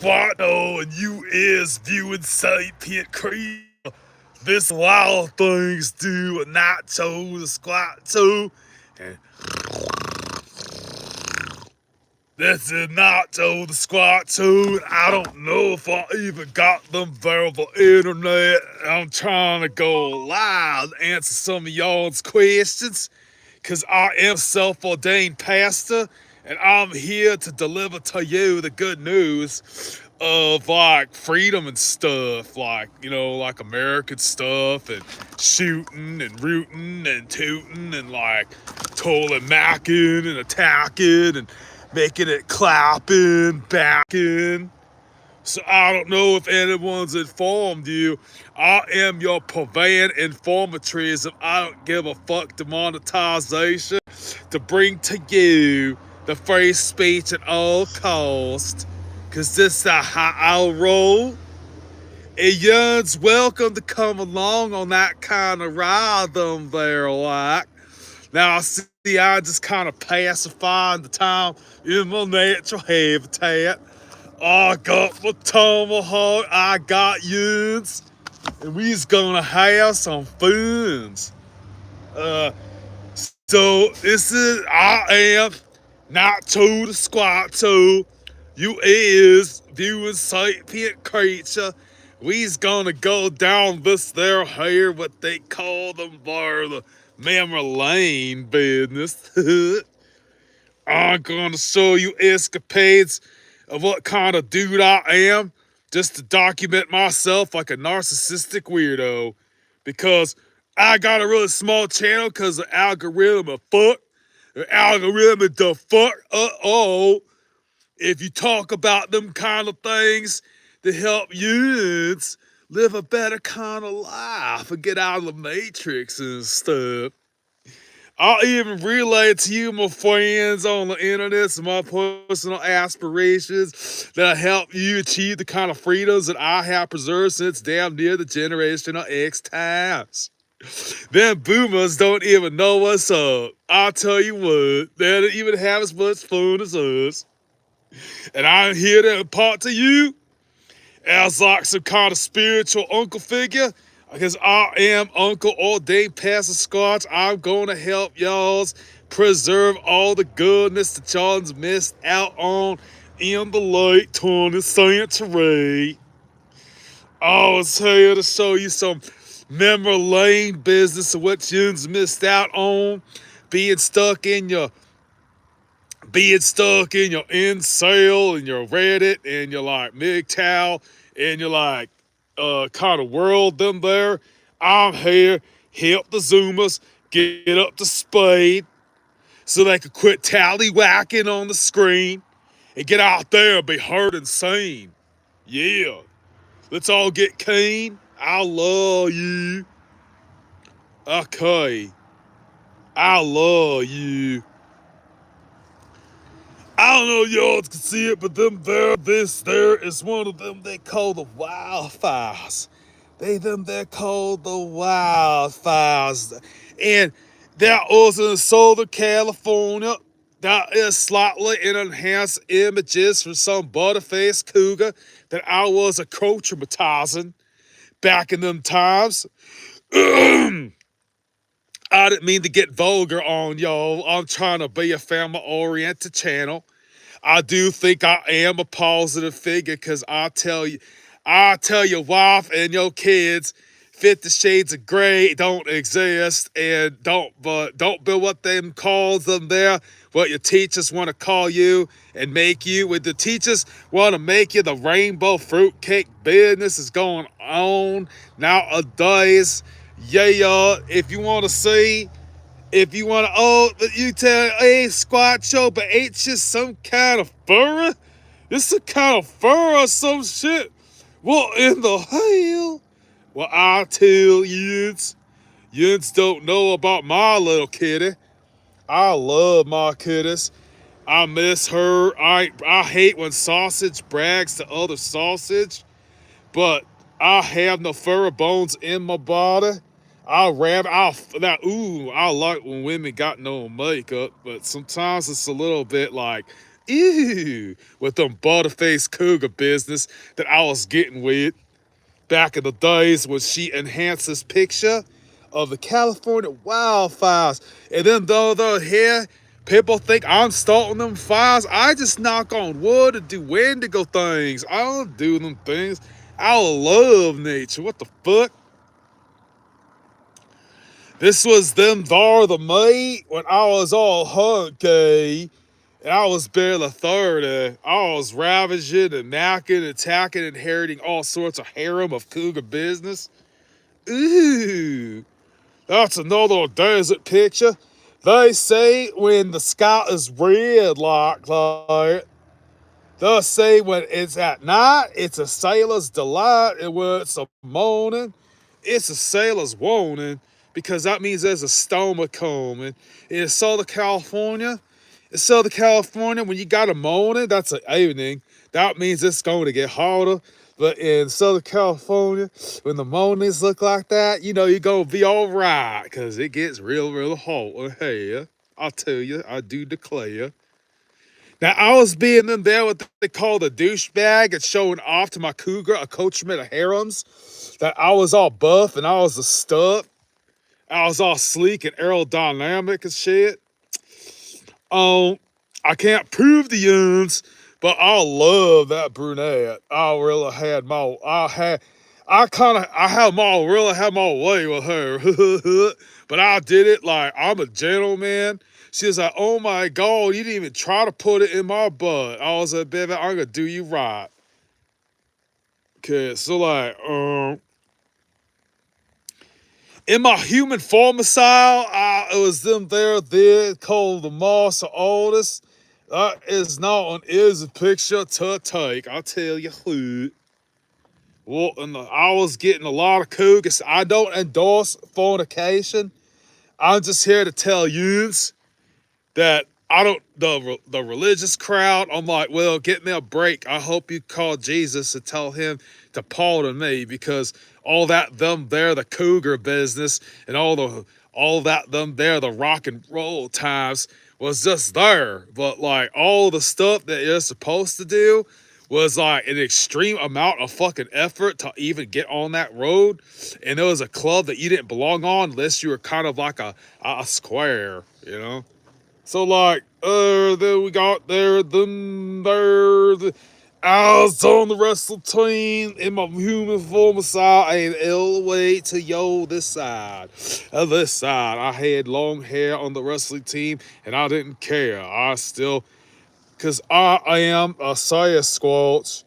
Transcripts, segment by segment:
Squatcho, and you is viewing sapient creature. This wild things do a Nacho the Squatcho. And this is Nacho the Squatcho. And I don't know if I even got them there on the internet. I'm trying to go live and answer some of y'all's questions. Because I am self-ordained pastor, and I'm here to deliver to you the good news of like freedom and stuff, like, you know, like American stuff, and shooting and rooting and tooting and like totally macking and attacking and making it clapping, backing. So I don't know if anyone's informed you. I am your purveying informatrice. I don't give a fuck demonetization to bring to you the free speech at all cost. Cause this is how I roll. And young's welcome to come along on that kind of ride them there, like. Now I see I just kind of pacifying the time in my natural habitat. I got my tomahawk, I got yins, and we's gonna have some funs. So this is, I am Nacho the Squatcho. You is viewing sapient creature. We's gonna go down this there here, what they call them bar, the memory lane business. I'm gonna show you escapades of what kind of dude I am, just to document myself like a narcissistic weirdo. Because I got a really small channel because the algorithm of fuck. The algorithm of the fuck. Uh-oh. If you talk about them kind of things to help youths live a better kind of life and get out of the matrix and stuff. I'll even relay to you, my friends on the internet, some my personal aspirations that help you achieve the kind of freedoms that I have preserved since damn near the generation of X times. Them boomers don't even know what's up. I'll tell you what, they don't even have as much fun as us. And I'm here to impart to you as like some kind of spiritual uncle figure. Because I am Uncle Ordained Pastor Scotch. I'm going to help y'all's preserve all the goodness that y'all's missed out on in the late 20th century. I was here to show you some memory lane business of what you's missed out on. Being stuck in your incel and your Reddit and your like MGTOW and your like kind of world them there. I'm here, help the Zoomers get up to speed so they could quit tallywhacking on the screen and get out there and be heard and seen. Yeah. Let's all get keen. I love you. Okay. I love you. I don't know if y'all can see it, but this there is one of them they call the wildfires. They're called the wildfires. And that was in Southern California. That is slightly enhanced images from some butterface cougar that I was a traumatizing back in them times. I didn't mean to get vulgar on y'all. I'm trying to be a family-oriented channel. I do think I am a positive figure because I tell your wife and your kids 50 Shades of Grey don't exist and don't be what them calls them there, what your teachers want to call you and make you. When the teachers want to make you, the rainbow fruitcake business is going on nowadays. Yeah, y'all, if you want to see, if you want to, oh, you tell, hey, Squatcho, but ain't just some kind of furry? It's some kind of fur or some shit. What in the hell? Well, I tell yins don't know about my little kitty. I love my kitties. I miss her. I hate when sausage brags to other sausage, but I have no furry bones in my body. I like when women got no makeup, but sometimes it's a little bit like, Ew, with them butterface cougar business that I was getting with back in the days when she enhanced this picture of the California wildfires. And then though here, people think I'm starting them fires. I just knock on wood and do Wendigo things. I don't do them things. I love nature. What the fuck? This was them there the mate when I was all hunky. And I was barely 30. I was ravaging and knacking, attacking, inheriting all sorts of harem of cougar business. Ooh, that's another desert picture. They say when the sky is red like that, they say when it's at night, it's a sailor's delight, and when it's a morning, it's a sailor's warning, because that means there's a storm coming. In Southern California, when you got a morning, that's an evening. That means it's going to get harder. But in Southern California, when the mornings look like that, you know you're going to be all right, because it gets real, real hot. Hey, I tell you, I do declare. Now, I was being in there what they call the douchebag and showing off to my cougar accoutrement of harems that I was all buff and I was a stud. I was all sleek and aerodynamic and shit. I can't prove the yuns, but I love that brunette. I really had my, really had my way with her. But I did it like I'm a gentleman. She was like, oh my God, you didn't even try to put it in my butt. I was like, baby, I'm gonna do you right. Okay, so like, in my human formicile, it was them there called the Moss Oldest. That is not an easy picture to take. I'll tell you who. Well, I was getting a lot of cougars. I don't endorse fornication. I'm just here to tell yous that I don't, the religious crowd, I'm like, well, get me a break. I hope you call Jesus and tell him to pardon me, because all that them there, the cougar business, and all that them there, the rock and roll times was just there. But like all the stuff that you're supposed to do was like an extreme amount of fucking effort to even get on that road. And there was a club that you didn't belong on unless you were kind of like a square, you know? So like, then we got I was on the wrestle team in my human form side and all the way to this side. This side, I had long hair on the wrestling team and I didn't care. Cause I am a Sasquatch.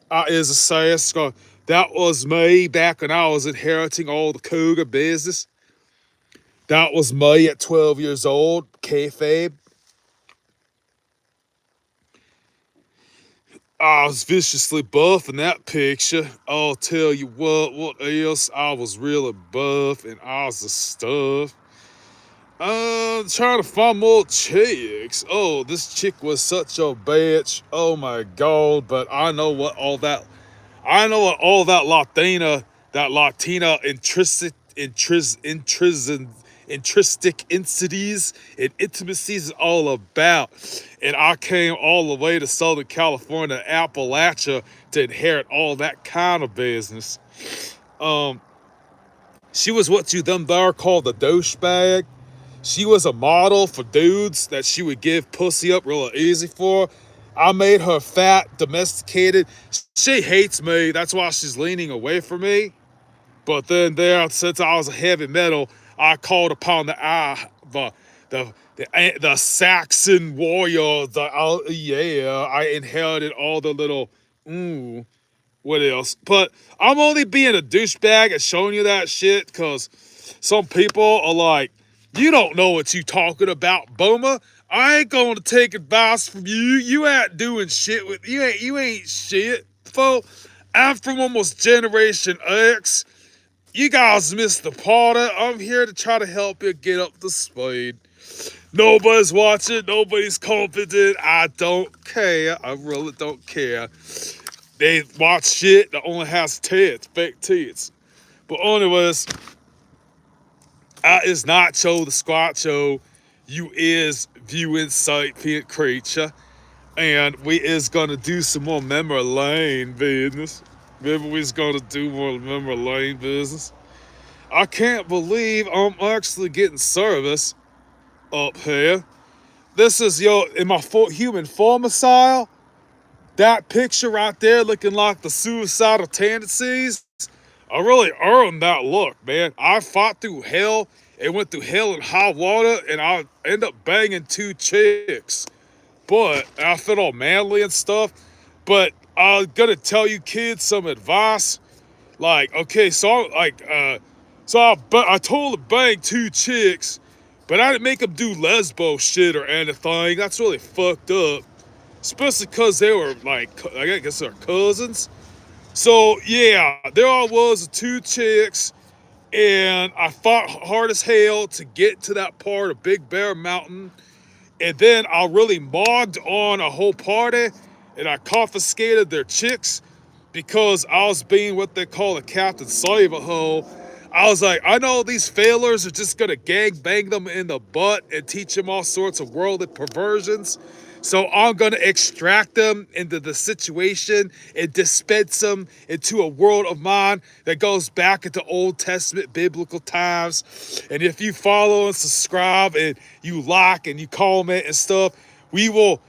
I is a Sasquatch. That was me back when I was inheriting all the cougar business. That was me at 12 years old, kayfabe. I was viciously buff in that picture. I'll tell you what else? I was really buff and I was the stuff. Trying to find more chicks. Oh, this chick was such a bitch. Oh my God, but I know what all that Latina intrinsic entities and intimacies is all about. And I came all the way to Southern California, Appalachia, to inherit all that kind of business. She was what you them there called the douchebag. She was a model for dudes that she would give pussy up real easy for. I made her fat, domesticated. She hates me. That's why she's leaning away from me. But then since I was a heavy metal, I called upon the Saxon warrior. I inherited all the little what else? But I'm only being a douchebag and showing you that shit because some people are like, you don't know what you talking about, boomer. I ain't going to take advice from you. You ain't doing shit with you ain't shit, fo. I'm from almost Generation X. You guys missed the party. I'm here to try to help you get up to speed. Nobody's watching. Nobody's confident. I don't care. I really don't care. They watch shit that only has tits, fake tits. But anyways, I is Nacho the Squatcho. You is viewing sapient creature. and we is gonna do some more memory lane business. Maybe we's gonna do more memory lane business. I can't believe I'm actually getting service up here. This is in my human formicile. That picture right there looking like the suicidal tendencies. I really earned that look, man. I fought through hell and went through hell and high water, and I end up banging 2 chicks. But I felt all manly and stuff. But I'm gonna tell you kids some advice. Like, okay, I told her bang 2 chicks, but I didn't make them do lesbo shit or anything. That's really fucked up, especially because they were like, I guess they're cousins. So yeah, there I was, 2 chicks, and I fought hard as hell to get to that part of Big Bear Mountain, and then I really mogged on a whole party, and I confiscated their chicks because I was being what they call a Captain Save-A-Ho. I was like, I know these failures are just gonna gang bang them in the butt and teach them all sorts of worldly perversions. So I'm gonna extract them into the situation and dispense them into a world of mine that goes back into Old Testament biblical times. And if you follow and subscribe and you like and you comment and stuff, we will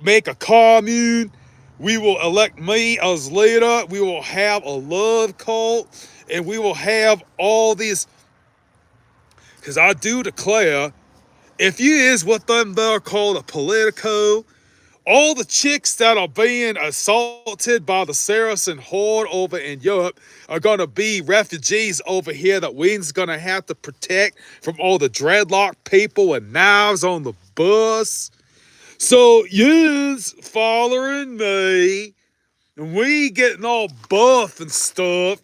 make a commune. We will elect me as leader. We will have a love cult, and we will have all these. Because I do declare, if you is what them there called a politico, all the chicks that are being assaulted by the Saracen horde over in Europe are gonna be refugees over here that we's gonna have to protect from all the dreadlock people with knives on the bus. So yous following me, and we getting all buff and stuff,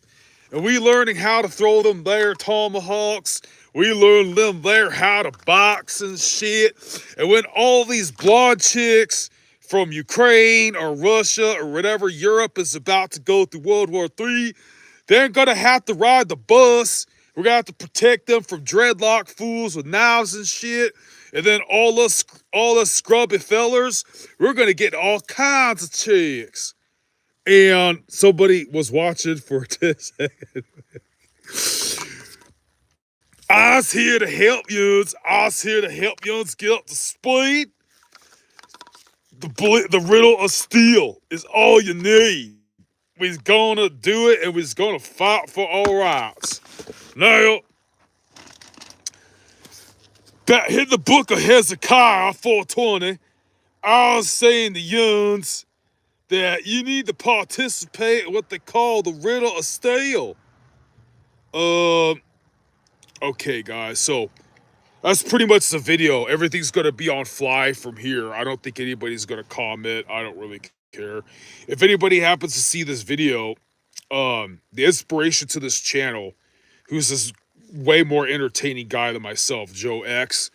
and we learning how to throw them there tomahawks. We learn them there how to box and shit. And when all these blonde chicks from Ukraine or Russia or whatever Europe is about to go through World War III, they're gonna have to ride the bus. We're gonna have to protect them from dreadlock fools with knives and shit. And then all us scrubby fellers, we're gonna get all kinds of chicks. And somebody was watching for 10 seconds. I was here to help yous. I was here to help yous get up to speed. The riddle of steel is all you need. We's gonna do it, and we's gonna fight for our rights. Now, that hit the book of Hezekiah 4:20. I was saying to yuns that you need to participate in what they call the riddle of steel. Okay, guys, so that's pretty much the video. Everything's gonna be on fly from here. I don't think anybody's gonna comment. I don't really care. If anybody happens to see this video, the inspiration to this channel, who's this way more entertaining guy than myself, Joe X.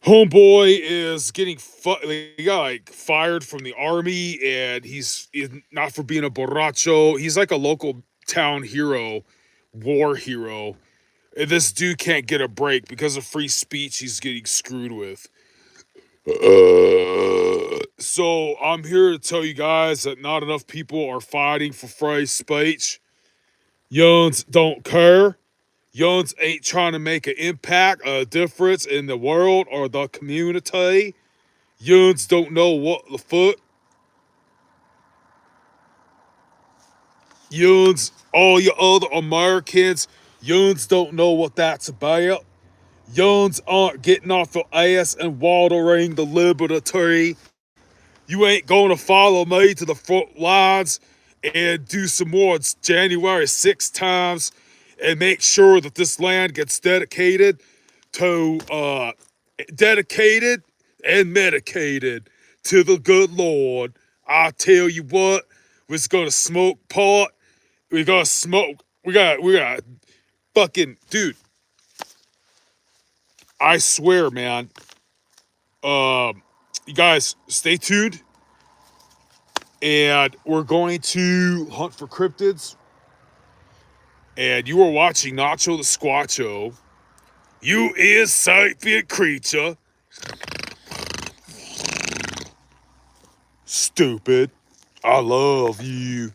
Homeboy is getting he got like fired from the army, and he's not for being a borracho. He's like a local town hero, war hero. And this dude can't get a break because of free speech. He's getting screwed with. So I'm here to tell you guys that not enough people are fighting for free speech. Yuns don't care. Yuns ain't trying to make an impact, a difference in the world or the community. Yuns don't know what the fuck. Yuns, all you other Americans, yuns don't know what that's about. Yuns aren't getting off your ass and watering the liberty tree. You ain't gonna follow me to the front lines and do some more January 6 times and make sure that this land gets dedicated and medicated to the good Lord. I tell you what, we're gonna smoke pot. We gotta smoke. We got fucking dude. I swear, man. You guys, stay tuned. And we're going to hunt for cryptids. And you are watching Nacho the Squatcho. You is sapient creature. Stupid. I love you.